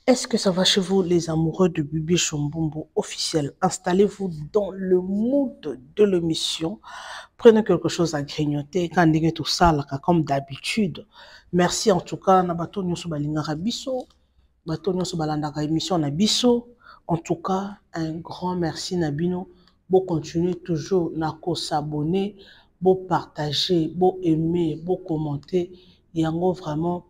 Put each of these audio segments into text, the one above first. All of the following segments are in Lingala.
Est-ce que ça va chez vous, les amoureux de Bibi Chombombo officiel? Installez-vous dans le mood de l'émission. Prenez quelque chose à grignoter. Quand on tout ça, là, comme d'habitude. Merci en tout cas. Na bato nyonso balingaka biso. Bato nyonso balandaka émission na biso. En tout cas, un grand merci Nabino. Bon continuer toujours na s'abonner, bon partager, bon aimer, bon commenter. Yango vraiment.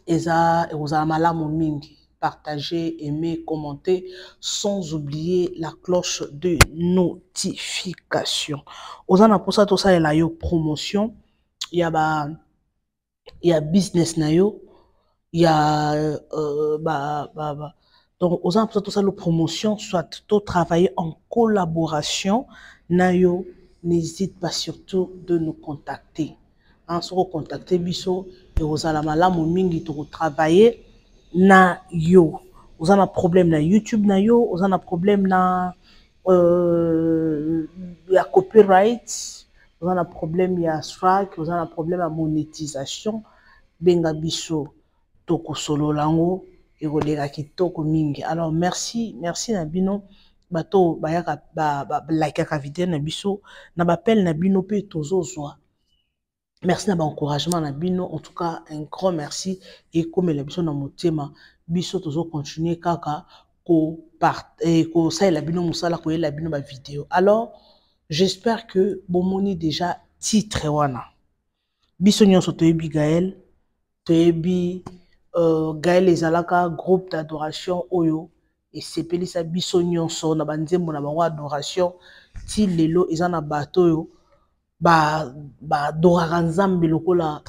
Eza ozala malamu mingi. Partagez, aimez, commentez, sans oublier la cloche de notification. Ozana pour ça tout ça il y a promotion, il y a business na yo, il y a donc ozana pour ça tout ça la promotion, soit tout travailler en collaboration na yo, n'hésite pas surtout de nous contacter. En se contacter biso et vous allez malamu mingi to travailler na yo. Vous avez un problème na YouTube na yo, vous avez un problème na ya copyright, vous avez un problème ya strike, vous avez un problème à monétisation, benga biso toko solo lango et rodera kitoko mingi. Alors merci na bino bato bayaka like ka vidéo na biso na bapel na bino pe tozozwa. Merci na encouragement na bino, en tout cas un grand merci et comme la biso na motema biso tozo continuer kaka ko ça la bino musala ko la bino ba vidéo. Alors j'espère que bomoni déjà titre wana biso nyonso toyebi Gaël, toyebi Gaël ezalaka groupe d'adoration oyo et sepelisa biso nyonso na banzembo na bango adoration ti lelo ezana bato yo adoraka nzambe lokola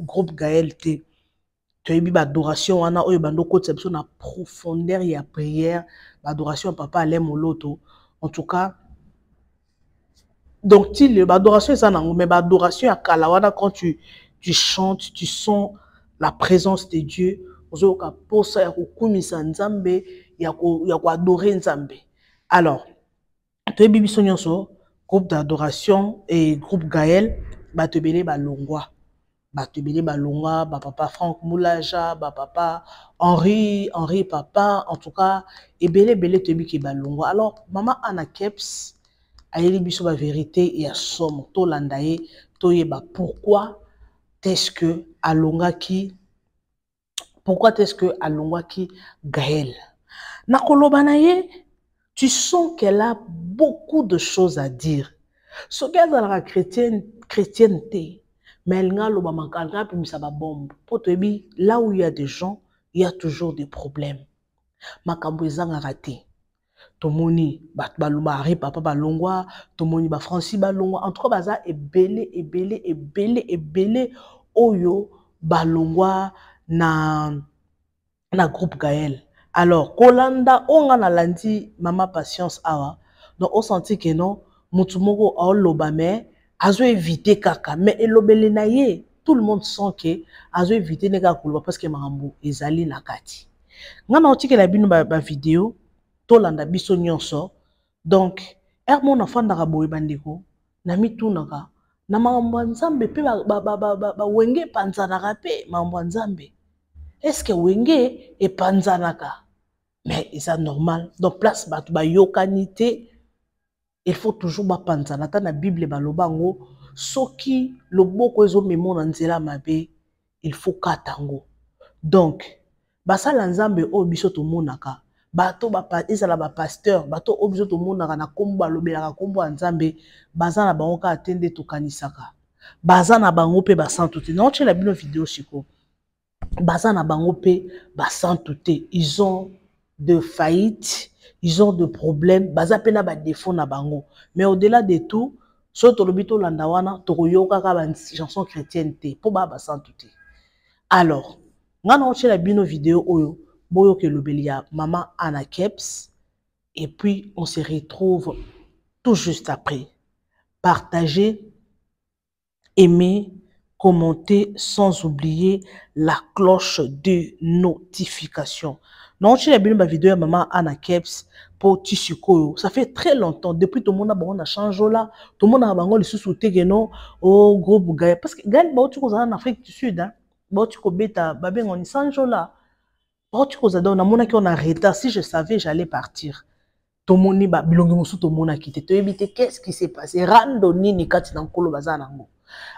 groupe Gaël te. Tu as eu adoration wana oyo bando kotsa biso na profondeur ya prière, adoration papa Alain Moloto. En tout cas, donc adoration ça nango mais adoration à kala wana quand tu chantes, tu sens la présence de Dieu. Ozoka posa ya kokumisa nzambe ya ko adorer nzambe. Alors, tu as eu biso nyonso groupe d'adoration et groupe Gaël, batebele balongwa. Batebele balongwa, papa Franck Moulaja, papa Henri papa, en tout cas, et belé tebi ki balongwa. Alors, maman Anna Keps, ayeli biso ba vérité et à somme, to landaye, to yeba pourquoi est-ce que alongwa ki Gaël. Nakoloba na ye, tu sens qu'elle a beaucoup de choses à dire. Ce qu'elle est dans la chrétienté, mais elle a le bamakalga puis ça va bombe. Pour te dire, là où il y a des gens, il y a toujours des problèmes. Makambo ezanga raté. Tomoni balumari papa balongwa, tomoni ba Francis balongwa, en tout cas baza ebele oyo balongwa na groupe Gaël. Alors, Kolanda, on a lundi, maman patience awa. Donc, on sentit que non, mutumoko a lobame, azo éviter kaka. Mais elobele na ye, tout le monde sent que azo éviter nega koloba parce que marambo ezali na kati. Ngana oti que la bino ba vidéo, to landa biso nyonso. Donc, mon enfant na boye bandeko, na mitunaka, na marambo nzambe pe ba wenge panzanaka pe marambo nzambe. Est-ce que wenge et panzanaka? Mais c'est normal. Donc place ba yokanité, il faut toujours ba panzanata na Bible balobango soki loboko ezo memo na nzela mabe, il faut katango. Donc basala nzambe o biso to monaka, bato ba ezala ba pasteur, bato o biso to monaka na kombo balobelaka kombo nzambe, bazana bango ka atende to kanisaka. Bazana bango pe ba santuté. Non tu la bino vidéo siko. Bazana bango pe ba santuté. Ils ont de faillite, ils ont de problèmes, baza pe na ba défaut na bango. Mais au-delà de tout, so to lobito landawana to yoka ka ba chanson chrétienne te po ba santuté. Alors, ngana on la bino vidéo oyo boyo ke lobelia maman Anna Keps et puis on se retrouve tout juste après. Partagez, aimez, commentez sans oublier la cloche de notification. Non, tu as bien ma vidéo maman Anna Keps pour Tisuko. Ça fait très longtemps depuis tout le monde a changé là, tout le monde a bango le sous-souté que non au groupe Gaël parce que Gaël ba tu en Afrique du Sud hein. Ba tu ko beta ba ben on change là. Oh, tu causes on a mon qui on a retard. Si je savais, j'allais partir. Tomoni ba bilongi musu tomona kite. To éviter qu'est-ce qui s'est passé? Randoni ni kati na nkolo bazanango.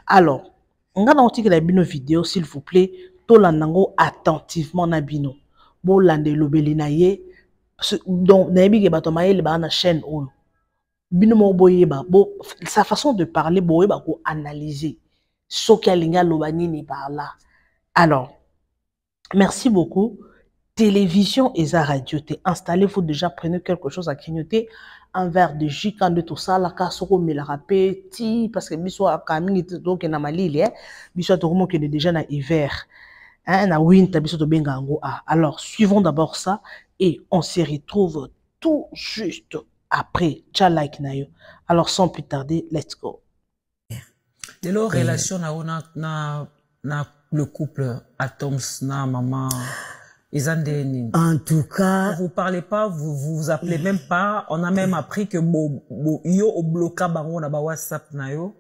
Alors, on a noté que la bino vidéo, s'il vous plaît, to landango attentivement na bino. Bo lande lobeli na ye. Donc, na yebi ke bato maele ba na chaîne oyo. Bino mo boyeba, bo sa façon de parler boyeba ko analyser. Soki alinga lobani ni par là. Alors, merci beaucoup. Télévision et sa radio, installez-vous déjà, prenez quelque chose à clignoter, un verre de jus, quand de tout ça, la casse au me la rapé, parce que biso a camine donc na malili, biso to comment que déjà na hiver, na winter biso to benga ngo a. Alors, suivons d'abord ça et on se retrouve tout juste après. Tcha like na yo. Alors, sans plus tarder, let's go. De leur relation na le couple Atoms na maman. En tout cas, vous parlez pas, vous appelez même pas. On a même appris que yo au bloca bango na ba WhatsApp na yo.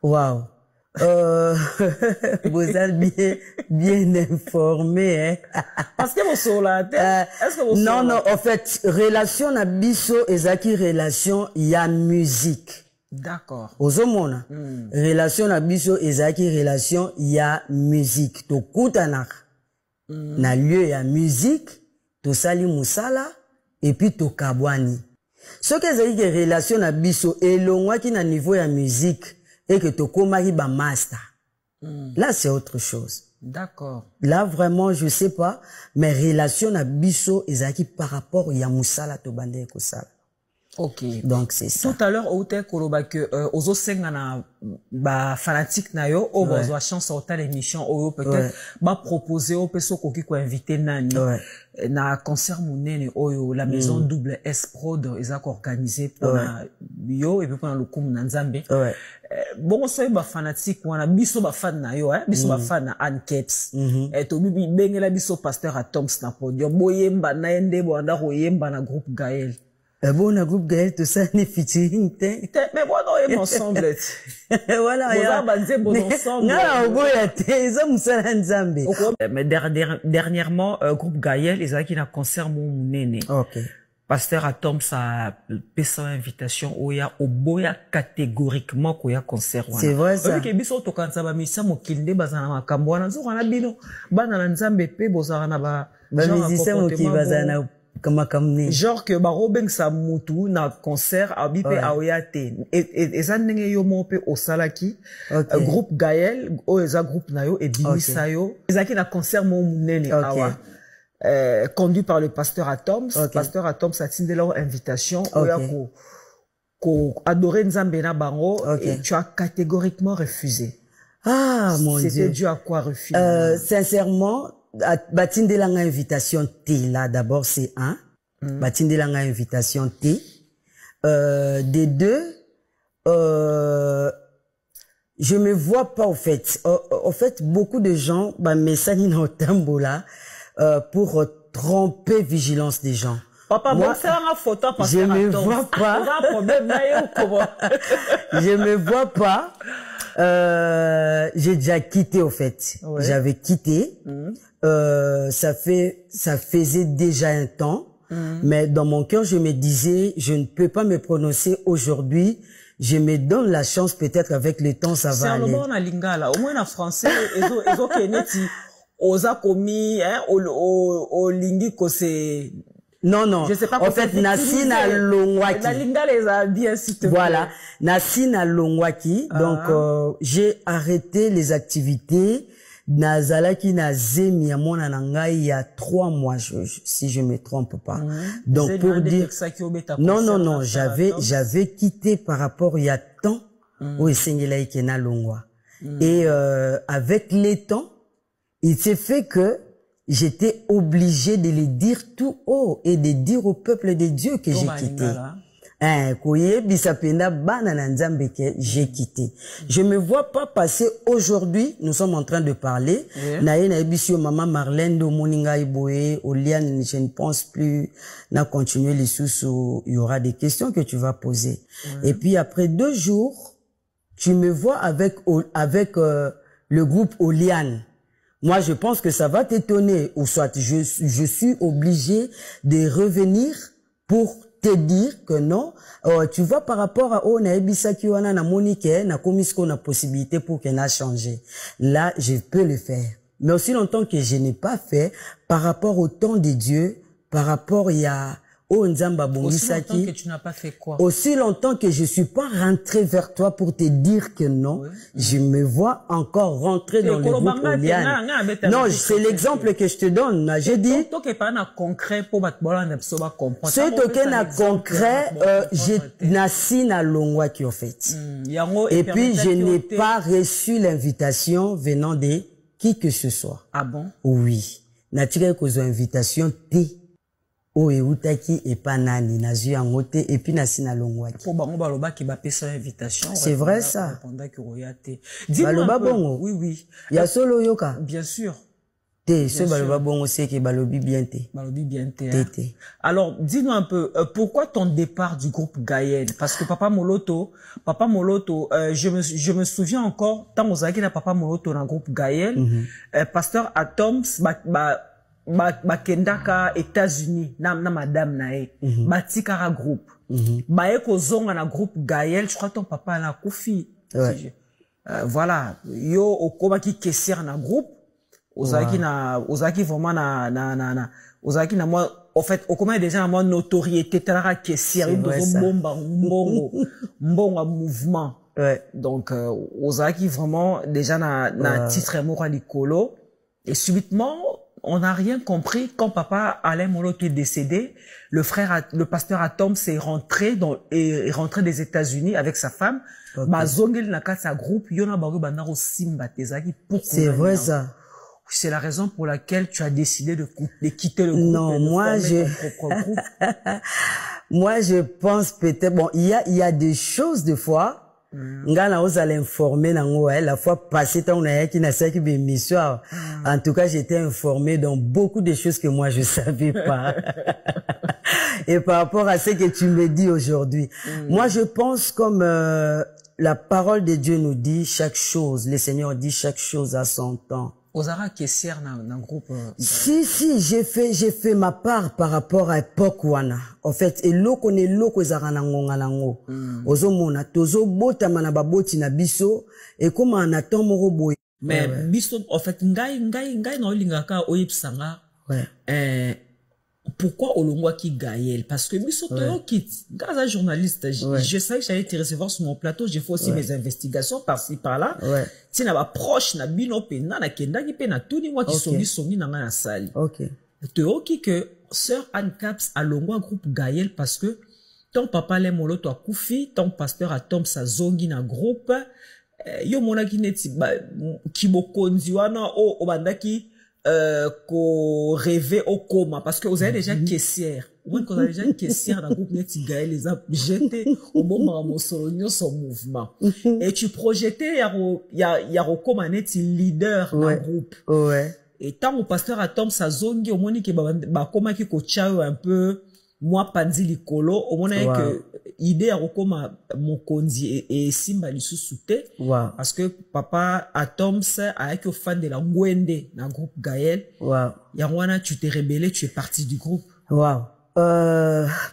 Wow. Vous êtes bien informé, hein. Parce que vous sur la tête. Est-ce que vous non, en fait, relation na biso ezaki relation ya musique. D'accord. Ozomona. Relation na biso ezaki relation ya musique. To kutanak. Na lieu ya musique, to sali musala, et puis to kabwani. Ce que j'ai dit relation na biso, elongwa ki na niveau ya musique, et que to komari ba master. Là, c'est autre chose. D'accord. Là, vraiment, je sais pas, mais relation na biso, ezaki par rapport ya musala to bande ko sala. Ok. Donc, c'est ça. Tout à l'heure, au tel koloba que, ozo senga na, ba, fanatique na yo, o bozo a chance à autant l'émission, o peut-être, ba proposer, o peso koki ko inviter nani, na concert mounene, o la maison double S Prod, ils ont organisé pour na, yo, et puis pour na lukumu na nzambe. Bon, so ba fanatique, wana, biso ba fan na yo, biso ba fan na Anne Keps. Et to bibi, bengela biso pasteur Atoms na podium, boyemba na yende, bo anda yemba na groupe Gaël. Bon, le groupe Gaël, tout ça, n'est featuring, mais bon, on est ensemble. Voilà, mais dernièrement, groupe Gaël, ils ont qui un concert mon ok. Pasteur Atom, ça, pèse invitation, au boya catégoriquement, qu'il y a concert. C'est vrai, ça. Ok, biso, to kan sa ba misa, mo kilde, bazana ma kamwana, zo, wana bino, bana nzambe pe, bozarana ba, musicien, mo ki bazana, genre que Robin Samutu na concert abipe aoyate et ça ndenge yo mo pe osalaki groupe Gaël o eza groupe na yo et bimisa yo ezaki na concert mo munene awa conduit par le pasteur Atoms. Pasteur Atoms a tindé leur invitation oya ko adorer Nzambe na bango et tu as catégoriquement refusé. Ah mon Dieu. C'était dû à quoi refuser? Sincèrement, Batinde langa invitation T là d'abord c'est un. Batinde langa invitation T. Des deux, je me vois pas au fait. En fait, beaucoup de gens message dans tambola pour tromper vigilance des gens. Papa, moi, faire une photo parce je me vois pas. Je me vois pas. J'ai déjà quitté au fait. J'avais quitté. Ça faisait déjà un temps. Mais dans mon cœur, je me disais, je ne peux pas me prononcer aujourd'hui. Je me donne la chance, peut-être avec le temps, ça va aller. C'est un moment en lingala. Au moins en français, ils ont keneti. Oza komi, au lingi ko c'est. Non, non. Je sais pas. En fait, Nassina Longwaki. La linga les a bien cité. Voilà. Nassina Longwaki. Donc, j'ai arrêté les activités. Nazalaki Nazemi à mon anangai il y a 3 mois, si je me trompe pas. Donc, pour dire. Non, non, non. J'avais quitté par rapport il y a temps. Où Sengelaï Kena Longwa. Et, avec les temps, il s'est fait que j'étais obligé de les dire tout haut et de dire au peuple de Dieu que j'ai quitté. J'ai quitté. Je me vois pas passer aujourd'hui, nous sommes en train de parler. Maman Marlène de Moninga Iboé, Oliane, je ne pense plus, n'a continué les sous, il y aura des questions que tu vas poser. Et puis après 2 jours, tu me vois avec le groupe Oliane. Moi, je pense que ça va t'étonner, ou soit je suis obligé de revenir pour te dire que non. Tu vois, par rapport à Naebisaki wana na Monique, na komisko na possibilité pour qu'elle a changé. Là, je peux le faire. Mais aussi longtemps que je n'ai pas fait, par rapport au temps de Dieu, par rapport à Nzamba Bongisaki. Aussi longtemps que tu n'as pas fait quoi? Aussi longtemps que je suis pas rentré vers toi pour te dire que non, oui. Je me vois encore rentrer dans le groupe Oliane. Non, c'est l'exemple que je te donne. J'ai dit. C'est token à concret, j'ai nassi na longwa qui en fait. Et puis, je n'ai pas reçu l'invitation venant de qui que ce soit. Ah bon? Oui. N'a-t-il qu'aux invitations T. O eutaki et pas nani nazu angote et puis nasina longwaki. Pour bango baloba qui ba pesa invitation. C'est vrai ça. Dis-moi baloba bongo. Oui oui. Ya solo yoka. Bien sûr. Te ce baloba bongo c'est que balobi bien te. Balobi bien te. Alors dis-nous un peu pourquoi ton départ du groupe Gaël? Parce que Papa Moloto, je me souviens encore tant aux na Papa Moloto dans le groupe Gaël, pasteur Atoms bakendaka États-Unis na madame nae batikara groupe bae kozonga na groupe Gaël, je crois ton papa na kufi. Voilà, yo okoma ki kessière na groupe ozaki vraiment ozaki na moi en fait okoma déjà na moi notoriété tala kessière yo bomba mbongo mouvement. Donc ozaki vraiment déjà na titre moko likolo et subitement on n'a rien compris quand papa Alain Moloto est décédé. Le pasteur Atom est rentré des États-Unis avec sa femme. C'est vrai ça. C'est la raison pour laquelle tu as décidé de quitter le groupe. Non, moi je pense peut-être bon, il y a des choses des fois. Ngana oza l'informer nango la fois passée tant on a qui n'a pas émission. En tout cas, j'étais informé dans beaucoup de choses que moi je savais pas. Et par rapport à ce que tu me dis aujourd'hui, moi je pense comme la parole de Dieu nous dit chaque chose, le Seigneur dit chaque chose à son temps. Ozara kessière dans groupe. Si j'ai fait ma part par rapport à époque wana. En fait, et loko ne loko ezara na ngonga nango. Ozo mona tozo bota mana baboti na biso et comme on attend moro boy. Mais biso en fait ngai na olingaka oyipsanga. Pourquoi Olongwa qui Gaël? Parce que biso toyo kit, gaza journaliste, je savais que j'allais te recevoir sur mon plateau, j'ai fait aussi mes investigations par-ci par-là. Si na ba proche na bino pe na kendaki pe na tuni moi qui songi na nga na sali. Toyo ki que sœur Anne Caps a Longwa groupe Gaël parce que ton papa le Moloto a koufi, ton pasteur a Tom sa zongi na groupe, yo mona ki neti ki bokonzi wana o bandaki qu'on rêvait au coma parce que vous avez déjà caissière. Moi, quand on a déjà une caissière dans le groupe Neti Gaël, les a jetés au moment où mon son mouvement. Et tu projetais, il y a coma Neti leader dans le groupe. Et tant au pasteur Atom sa zongi, au moins, bah, comment qui coachao un peu, moi, pandi likolo, au moins, que, idée à recoma mokonzi et simba lisu soute parce que papa Atoms a été fan de la Ngwende dans le groupe Gaël. Yangwana, tu t'es rebellé, tu es parti du groupe.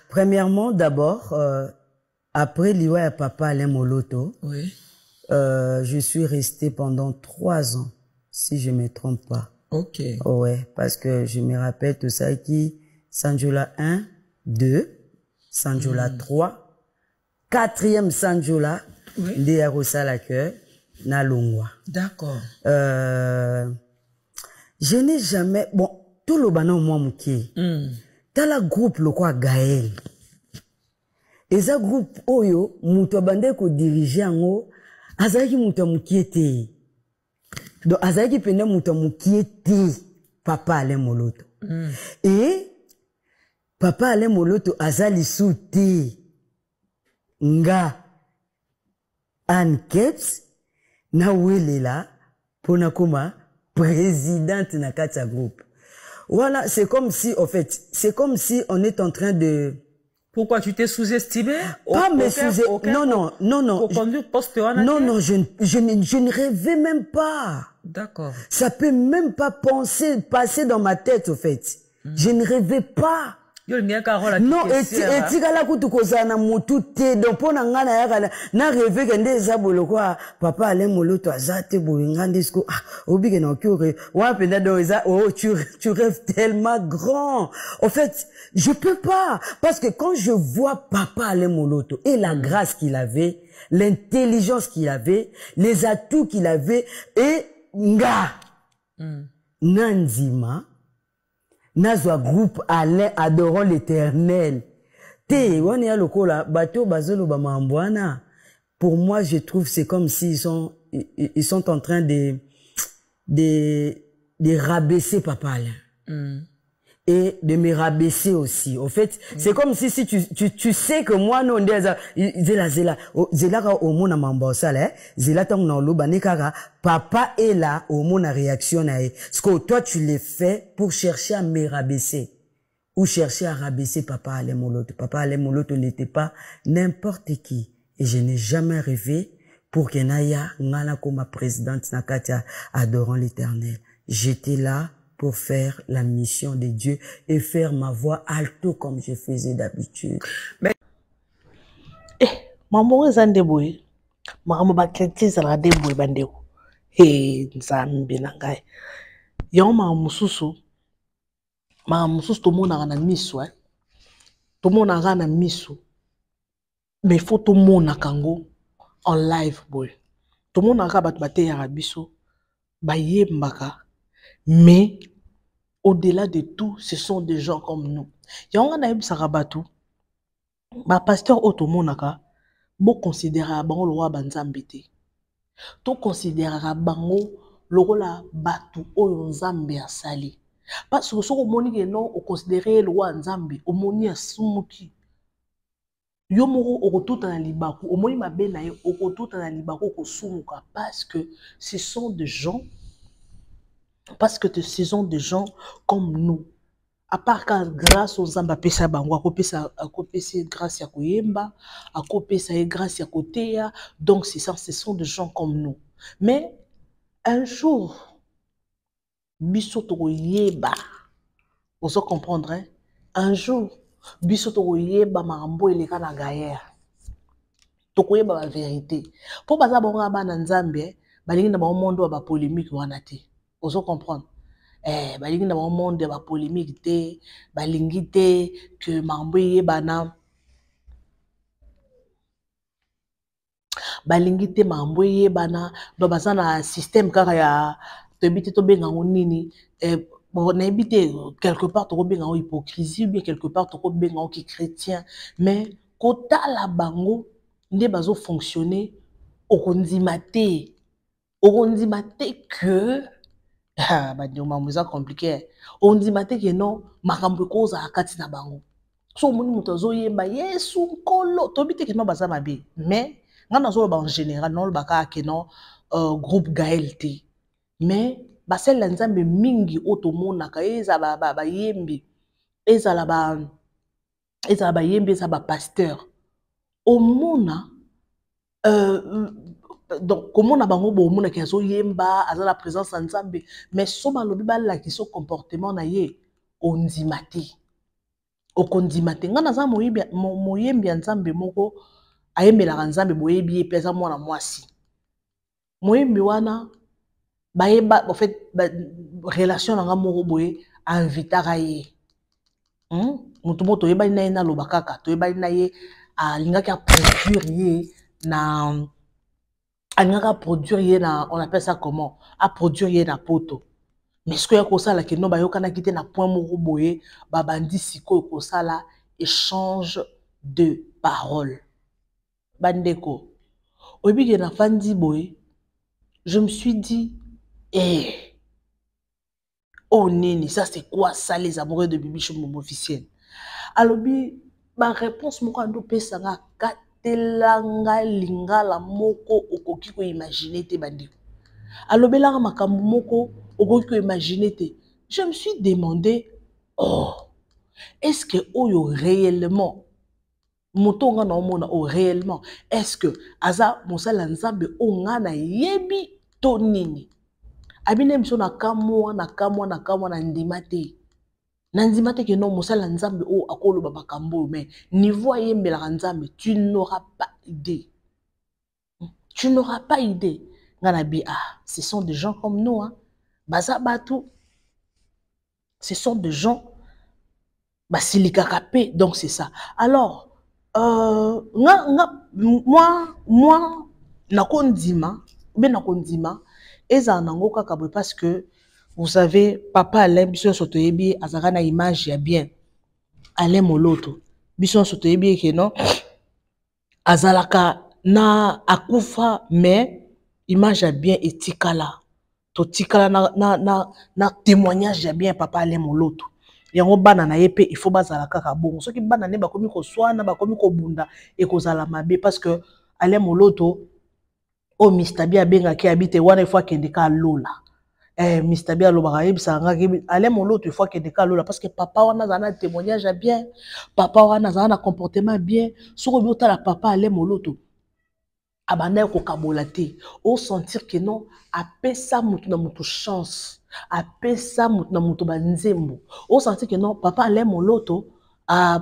Premièrement, d'abord, après l'Iwa et papa Alain Moloto, je suis resté pendant 3 ans, si je me trompe pas. Parce que je me rappelle tout ça qui Sanjola 1, 2, Sanjola 3, 4e Sanjola, de Arosala que na Longwa. D'accord. Je n'ai jamais, bon, tout le banan moi mouké. T'as la groupe le quoi Gaël. Et ça groupe oyo, mouto bande ko diriger en azaki mouto moukiete. Donc azaki pende mouto moukiete papa Alain Moloto. Et papa Alain Moloto azali souté. Nga Anne Caps na welela pona koma présidente na kata groupe. Voilà, c'est comme si en fait, c'est comme si on est en train de Pourquoi tu t'es sous-estimé? Pas me sous-estimer. Non. Pour conduire poste non, je ne rêvais même pas. D'accord. Ça peut même pas passer dans ma tête, au fait. Je ne rêvais pas. Non, etikala kutu kozana mutu te donc pona ngana yaka na rêve que ndeza bolo quoi papa ale moloto azate boye ngande sko obike na okure wa penda do eza tu rêves tellement grand. En fait, je peux pas parce que quand je vois papa ale moloto et la grâce qu'il avait, l'intelligence qu'il avait, les atouts qu'il avait et nga Nanzima Nazwa groupe Alain adorant l'Éternel. Te wani ya lokola bato bazolo ba mambwana. Pour moi, je trouve c'est comme s'ils sont en train de rabaisser papa Alain. Et de me rabaisser aussi. Au fait, c'est comme si tu sais que moi non zela au mona mambosa là, zela tang na lo banikara papa est là au mona réaction na ce que toi tu l'as fait pour chercher à me rabaisser ou chercher à rabaisser papa Alain Moloto. Papa Alain Moloto n'était pas n'importe qui et je n'ai jamais rêvé pour que Naya ngala comme ma présidente Nakatia adorant l'Éternel. J'étais là pour faire la mission de Dieu et faire ma voix alto comme je faisais d'habitude. Mais maman ezande boy, maman ba kretiza la de boy bandeko. Nzambe na ngai. Yo maman mususu to mona na miso to mona na miso. Mais faut to mona kango en live boy. To mona ka bat bate ya biso ba yembaka. Mais au-delà de tout, ce sont des gens comme nous. Yonga na yeb sarabatu. Ba pasteur otomonaka bo considérer bango lo wa banzambe te. To considérer bango lo la batu oyo nzambe asali. Parce que soko moni ke non o considérer lo wa nzambe o moni asumuki. Yo moko okotuta na libaku o moni mabe na ye okotuta na libaku ko sumuka parce que ce sont des gens comme nous. À part quand grâce aux Zamba pesa bango, à copesa grâce ya koyemba, à copesa grâce ya koteya, donc ce sont des gens comme nous. Mais un jour, bisoto yeba, vous comprendre, hein? Un jour, bisoto yeba marambo eleka na gaïa. Toko yeba la vérité. Pour baza bonga ba na Nzambe, balingi na ba mondo ba polémique wana te. Vous comprendre? Balingi na monde ba polémique te balingi te que mamboye bana balingi te mamboye bana do bazana système kaka ya to bité to benga nini bon na bité quelque part to benga hypocrisie ou bien quelque part to benga qui chrétien mais kota la bango nde bazo fonctionner okondima te que c'est compliqué. On dit que non, makambo koza akati na bango. So moni muto zo yemba Yesu nkolo, to bite que non baza mabe. Mais ngana zo ba en général non baka que non groupe Gaël te. Mais basel la nzambe mingi otomona ka eza ba yembi. Eza ba yembi eza ba pasteur. Omona donc comment on a bango bo mona ki azo yemba aza la présence en Nzambe mais soba lobi ba la ki so comportement na ye ondimate okondimate ngana za moyembi ya Nzambe moko ayembela Nzambe boyebi ye pesa mwana mwasi moyembi wana bayeba en fait relation na nga moko boye invitaka ye mutu moto yeba na ye na lobakaka to yeba na ye alingaki a produire ye na alingaka produire ye na on appelle ça comment a produire ye na poto mais ce que ya kosala ke no bayokana kite na point moko boye babandi siko kosala échange de paroles bandeko obi na fandi boye je me suis dit oh nini ça c'est quoi ça les amoureux de Bibi Chum officiel alobi ma réponse moko ando pesa nga telanga lingala moko okoki ko imaginer te bandiko alobelanga makambo moko okoki ko imaginer te je me suis demandé est-ce que oyo réellement moto nga na omona réellement est-ce que aza mosala Nzambe o nga na yebi to nini abina émission na kamwa na ndima te. Na ndima te que non mosala nzambe o akolo baba kambo mais niveau ayembela nzambe tu n'auras pas idée. Tu n'auras pas idée. Nganabi ce sont des gens comme nous hein. Baza batu. Ce sont des gens basilikakape donc c'est ça. Alors moi nakondima eza nango kaka parce que vous savez papa Alain biso soto yebi azaka na image ya bien Alain Moloto biso soto yebi ke non azalaka na akufa mais image ya bien etikala to tikala na témoignage ya bien papa Alain Moloto yango bana na yepe il faut bazala kaka bongo soki bana ne bakomi ko swana bakomi ko bunda et kozala mabe parce que Alain Moloto o Mr. Bia benga ki habite wana fois kendeka lola Mr. Bia lobaka yebisa ngaki Alain Moloto il faut kendeka lola parce que papa wana zana témoignage ya bien papa wana zana comportement bien soko biota la papa Alain Moloto abanda ko kabola te o sentir que non apesa mutu na mutu chance apesa mutu na mutu banzembo o sentir que non papa Alain Moloto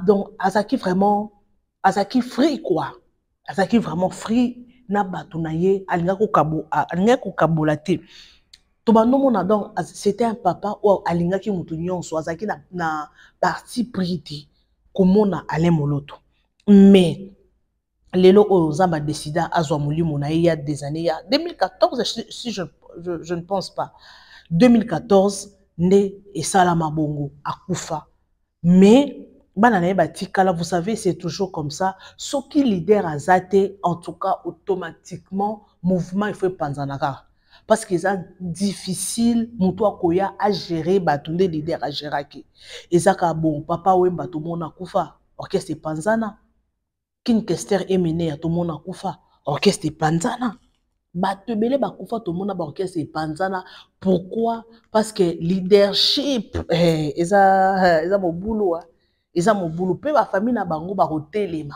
donc azaki vraiment azaki free quoi azaki vraiment free na batu na ye alinga ko kabola te to bandomona donc c'était un papa ou alinga ki mutu nyonso azaki na parti pris te komona Alain Moloto mais Lelo Ozamba décida à Zouamouli il y a des années, il y a 2014, si je ne pense pas. 2014, né et Salama Bongo à Koufa. Mais, vous savez, c'est toujours comme ça. Ce qui leader à Zate, en tout cas, automatiquement, mouvement, il faut Panzanaka. Parce que c'est difficile, Moutoua Koya à gérer, Batunde leader à gérer. Et ça, bon, papa, ou Batumona Koufa, orchestre Panzana. Kin Kester Emene à tout le monde a koufa orchestre Panzana batebele ba koufa tout le monde a orchestre Panzana pourquoi parce que leadership eza mon boulot eza mon boulot pe ba famille na bango ba hotelema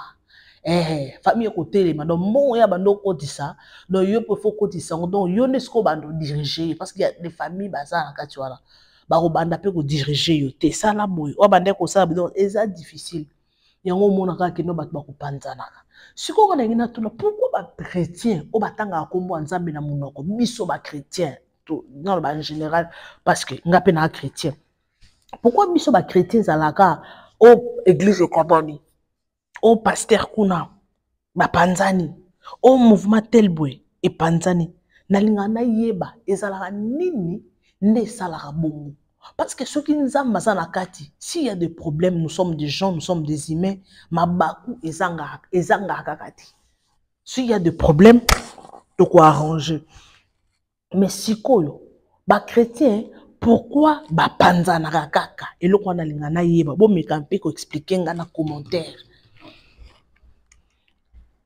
famille hotelema donc mon ya bando kotisa donc yo peut faut kotisa donc yo ne sko bando diriger parce qu'il y a des familles bazana kati wala ba ko banda pe ko diriger yo te ça la boy o bande ko ça donc eza difficile yango mona ka kino bat ba kopanzana siko kana ngina tuna pourquoi ba chrétien o batanga akombo nzambe na munoko biso ba chrétien to dans le en général parce que ngape na chrétien pourquoi biso ba chrétien zalaka o église kabani o pasteur kuna ba panzani o mouvement telbwe e panzani na linga na yeba ezalaka nini ne salaka bongo. Parce que ceux qui nous ont kati, s'il y a des problèmes, nous sommes des gens, nous sommes des humains, mabaku ezanga kakati. S'il y a des problèmes, de quoi arranger. Mais si koyo, ba chrétien, pourquoi ba panzana kaka? Et le quoi na lingana yeba, bon me kampe ko expliquer ngana commentaire.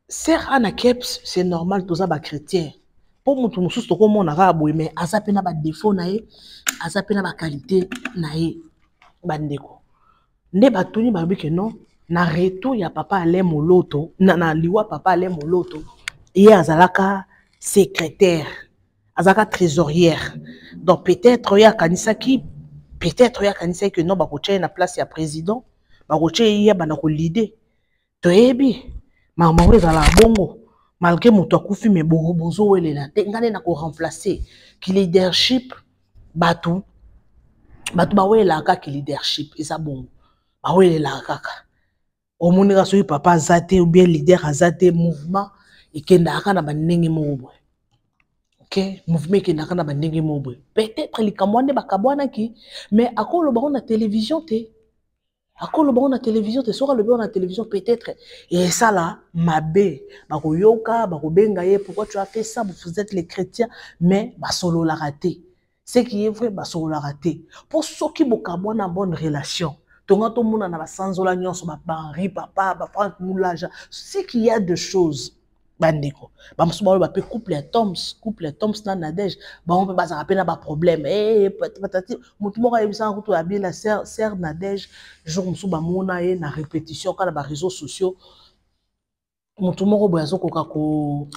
Ser ana keps, c'est normal tout ça ba chrétien. Pour mutu mususu to komona ka boy mais azape na ba défaut na ye azape na ba qualité na ye bandeko nde batuni ba bike non na reto ya papa Alain Moloto na liwa papa Alain Moloto ye azalaka secrétaire azalaka trésorière donc peut-être ya kanisaki que non ba ko na place ya président ba ko ya bana ko leader to yebi mama ezala bongo malgré mon akufi mais bozo welela te ngane na ko remplacer ki leadership batu ba wela kaka leadership eza bongo ba welela kaka omoneka soki papa azate ou bien leader azate mouvement ekenda kana bandenge mobo OK mouvement ekenda kana bandenge mobo peut-être likamwande bakabwana ki mais akolo ba na télévision te akolo ba na télévision te sora le ba na télévision peut-être et ça là mabe bako yoka bako benga ye pourquoi tu as fait ça vous êtes les chrétiens mais ba solo la raté ce qui est vrai ba solo la raté pour ceux qui bokabwa na bonne relation tonga to mona na ba sanzola nyonso ba Henri papa ba Franck Moulaja ce qu'il y a de choses bandeko ba msuba ba pe couple Toms na Nadège ba on peut ba za rappeler na ba problème patati mutu moko yebisa ko to abi la sœur Nadège jour msuba mona ye na répétition kana ba réseaux sociaux mutu moko boya zo koka ko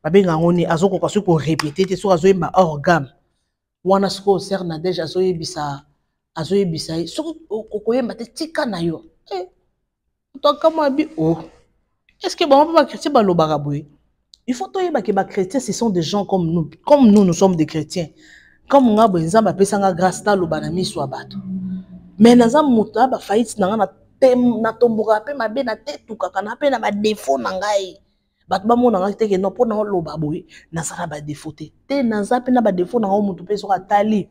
ba benga ngoni azo koka so ko répéter te so azo yemba hors gamme wana siko ser na deja azoyebisa ye soki okoyemba te tika na yo tokama bi est-ce que bango mpe bachrétien balobaka boye il faut toyeba ke bachrétiens ce sont des gens comme nous sommes des chrétiens comme nga boye nzambe apesanga grâce taloba na miso ya bato mais naza moto ya bafaillite na nga natomboka mpe mabe natetukaka na mpe na badefo na ngai bato bamona ngai teke no mpo na oloba boye naza na badefo te naza mpe na badefo na ngai moto mpe soki atali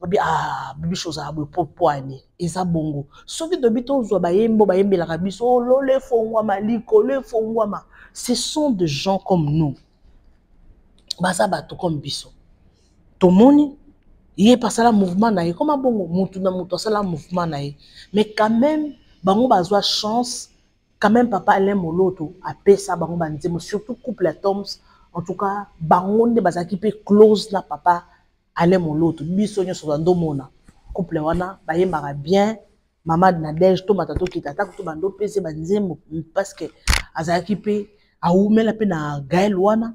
bibi chose ya boye po ani eza bongo soki tobi tozwa bayembo bayembelaka biso lolo efongwama likolo efongwama ce sont des gens comme nous baza bato comme biso tomoni ye pasala mouvement na ye koma bongo mutu na mutu asala mouvement na ye mais quand même bango bazwa chance quand même papa Alain Moloto apesa bango banzemo surtout couple Toms en tout cas bango nde bazaki pe close na papa Alain Moloto biso nyonso bandomona couple wana bayembaka bien mama Nadège to matato kitata to bando pese banzemo parce que azaki pe aumela pe na Gaël wana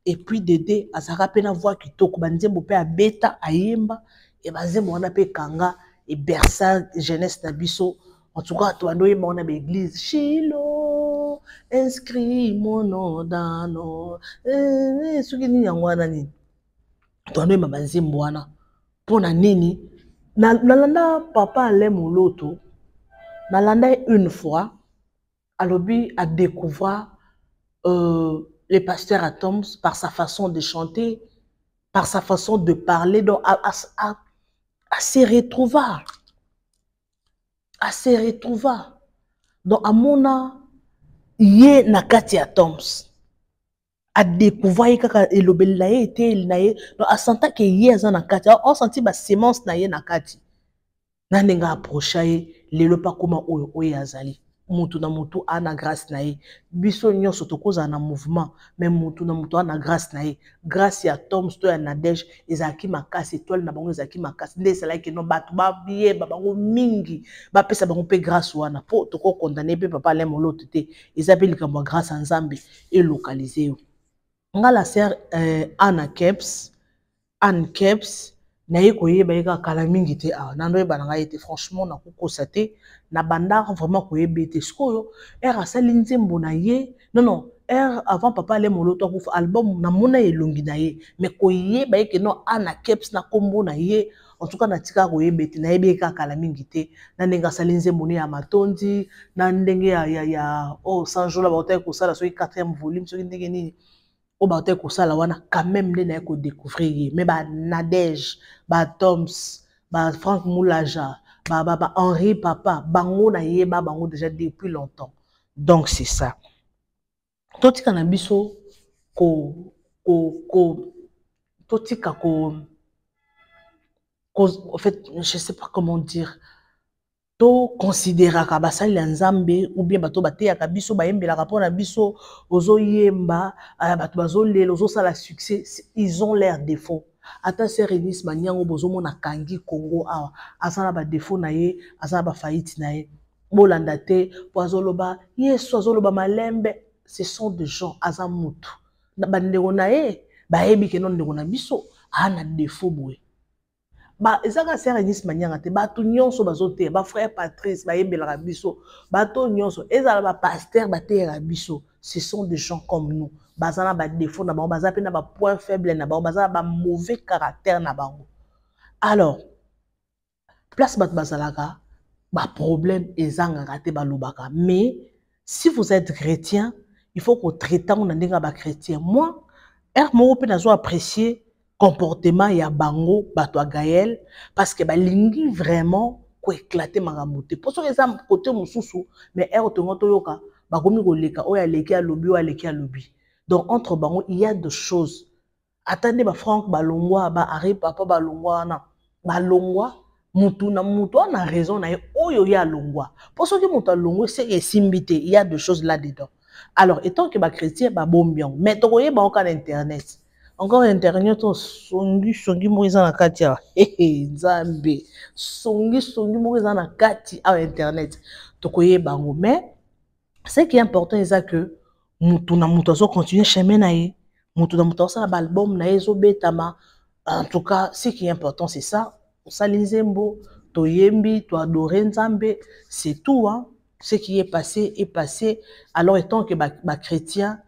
et puis Dédé azaka pe na voix kitoko banzembo pe abeta ayemba et banzembo wana pe kanga et berça jeunesse na biso en tout cas to ando yemba wana ba église Shiloh inscrit mon nom dans nos soki nini yango wana nini to ando yemba banzembo wana pona nini nalanda papa Alain Moloto nalanda une fois alobi a découvrir le pasteur Atoms par sa façon de chanter, par sa façon de parler, donc à se retrouver. À se retrouver. Donc à mon yé nakati Atoms. À découvrir kaka elobel na ye était na ye. Donc à sentir que yé azan nakati. On sentit ba sémence na ye nakati. Na nenga approcher lelo pa comment oye azali. Mutu na mutu ana grâce na ye biso nyonso tokoza na mouvement mais mutu na mutu ana grâce na ye grâce ya Tom sto ya Nadège ezaki makasi étoile na bango ezaki makasi nde esalaki no bato bayeba bango mingi bapesa bango mpe grâce wana po toko condamner pe papa Alain Moloto te eza pe likambo grâce ya Nzambe elokalize yo nga la sœur Anne Keps na ye koyeba ye kala mingi te awa nando yeba na ngai te franchement na kokosa te na bandar vraiment koyeba te sikoyo asali nzembo na ye non avant papa Alain Moloto akufa album na mona elongi na ye mais koyeba ye ke no Anne Keps na kombo na ye en tout cas na tika koyeba te na yebi ye kala mingi te na ndenge asali nzembo ne ya matondi na ndenge ya sans jour la baotaki kosala soki 4e volume soki ndenge nini o ba te ko sala wana quand même nde na ko découvrir mais ba Nadège ba Toms ba Franck Moulaja ba Henri Papa bango na yeba bango déjà depuis longtemps donc c'est ça totika na biso totika en fait je sais pas comment dire to considéraka basali ya Nzambe ou bien bato bateyaka biso bayembelaka mpona biso ozoyemba bato bazolela ozosala succès ils ont leurs défauts ata sœur Eunice Manyango bozomona kangi Congo awa aza na badefo na ye aza na bafaillite na ye bolanda te po azoloba yesu azoloba malembe ce sont des gens aza mutu bandeko na ye bayebi ke no ndeko na biso ana défaut boye ezaka sœur Eunice Manyanga te bato nyonso bazoteya ba frère Patrice bayembelaka biso bato nyonso ezala ba pasteur bateyaka biso ce sont des gens comme nous baza na ba défaut na bango baza pe na ba point faible na bango baza na ba mauvais caractère na bango alors place bato bazalaka ba problème ezangaka te balobaka mais si vous êtes chrétien il faut qu'on traite na ndenge ba chrétien moi moko pe nazo apprécier comportement ya bango bato a Gaël parce que balingi vraiment ko éclater makambo te pour ça ça côté mususu mais tongo toyoka bakomi koleka oya leki ya lobi oya leki ya lobi donc entre bango il y a des choses attendez ba Franck balongwa ba Henri Papa balongwa na balongwa mutu na mutu na raison na oyo ya longwa pour ça que mutu longwa c'est esimbite il y a des choses là dedans alors étant que ba chrétien ba bombion mais tokoye ba on internet encore internet songi moiza na kati ya Nzambe songi moiza na kati à internet tokoye bango mais ce qui est important c'est que mutu na mutu azo continuer chemin na ye mutu na mutu asala ba album na ye zo betama En tout cas, ce qui est important, c'est ça. Salinzembo, Toyembi, Toadore Nzambe, c'est tout. Hein. Ce qui est passé est passé. Alors, étant que les chrétiens,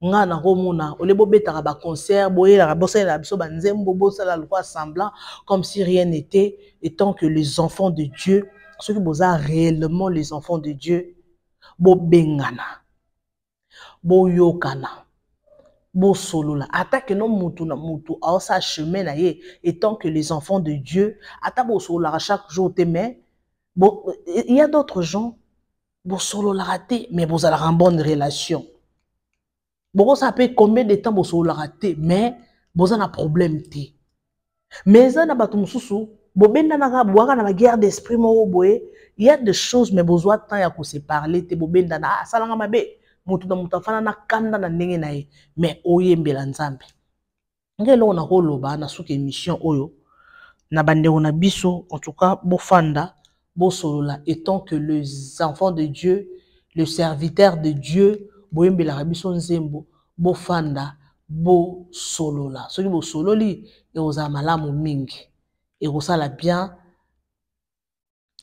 nga na romona olebo betara ba concert boye la bossa la biso banzembo bossa la loi semblant comme si rien n'était, étant que les enfants de Dieu, ceux qui boza réellement les enfants de Dieu, bo bengana bo yokana bo solola attaque non mutu na mutu a sa chemin na ye, étant que les enfants de Dieu ata bo solola chaque jour te, mais bon il y a d'autres gens bo solola raté mais boza la en bonne relation. Bon, ça peut combien de temps vous la raté, mais vous avez un problème. Mais ça n'a pas tout sous. Bon, ben dans la guerre d'esprit, il y a des choses, mais vous avez temps à se parler. Te ben dans ah ça l'a mabe. Mutu na mutu fana na kanda na ndenge na ye. Mais oye mbela nzambe. Ngelo on a roloba na suke émission oyo. Na bande on a biso, en tout cas, bofanda, bosolola, étant que les enfants de Dieu, le serviteur de Dieu, boyembe la rabiso nzembo, bofanda, bo solola. Ce qui bo sololi, et aux amalamu mingi. Et aux la bien,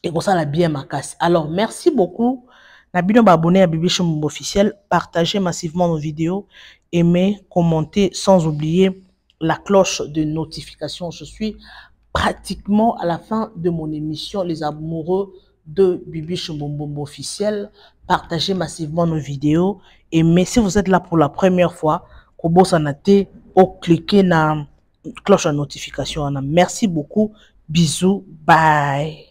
et aux la bien makasi. Alors, merci beaucoup. N'abonne pas abonner à Bibi Chum officiel, partagez massivement nos vidéos, aimez, commentez, sans oublier la cloche de notification. Je suis pratiquement à la fin de mon émission, les amoureux de Bibi Chumbombo officiel. Partagez massivement nos vidéos. Et mais si vous êtes là pour la première fois, cliquez na cloche de notification. Merci beaucoup. Bisous. Bye.